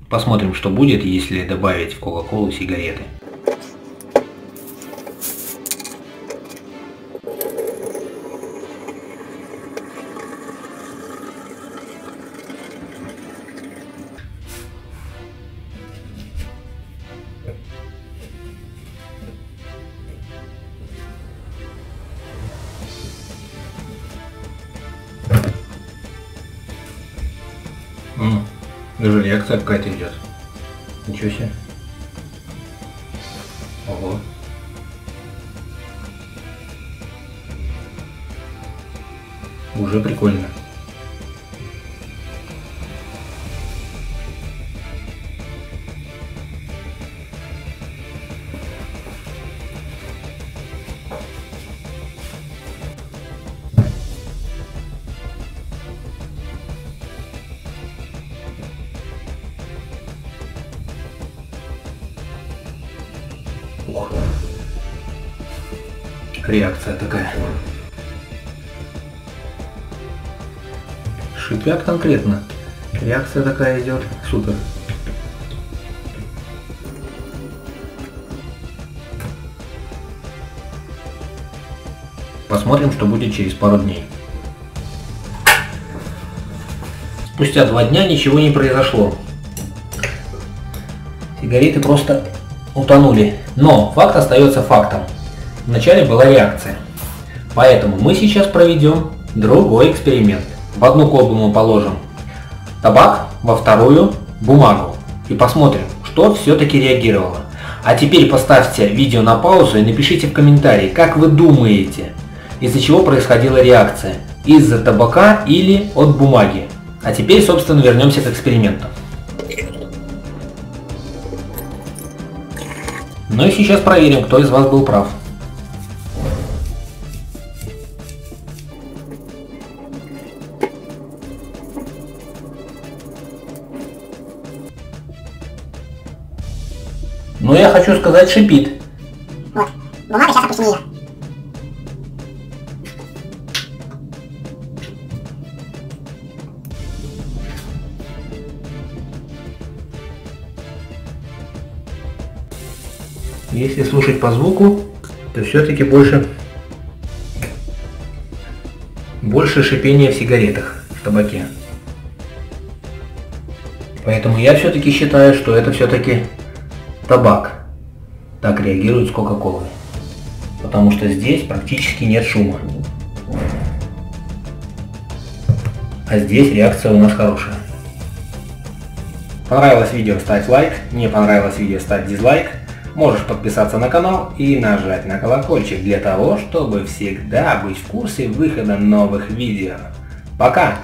Посмотрим, что будет, если добавить в Кока-Колу сигареты. Даже реакция какая-то идет. Ничего себе. Ого. Уже прикольно. Ух. Реакция такая. Шипят конкретно. Реакция такая идет. Супер. Посмотрим, что будет через пару дней. Спустя 2 дня ничего не произошло. Сигареты просто утонули. Но факт остается фактом. Вначале была реакция. Поэтому мы сейчас проведем другой эксперимент. В одну колбу мы положим табак, во вторую бумагу. И посмотрим, что все-таки реагировало. А теперь поставьте видео на паузу и напишите в комментарии, как вы думаете, из-за чего происходила реакция. Из-за табака или от бумаги. А теперь, собственно, вернемся к эксперименту. Ну и сейчас проверим, кто из вас был прав. Ну я хочу сказать, шипит. Вот. Бумага, сейчас опустим ее. Если слушать по звуку, то все-таки больше шипения в сигаретах, в табаке. Поэтому я все-таки считаю, что это все-таки табак так реагирует с Кока-Колой. Потому что здесь практически нет шума. А здесь реакция у нас хорошая. Понравилось видео, ставь лайк. Не понравилось видео, ставь дизлайк. Можешь подписаться на канал и нажать на колокольчик для того, чтобы всегда быть в курсе выхода новых видео. Пока!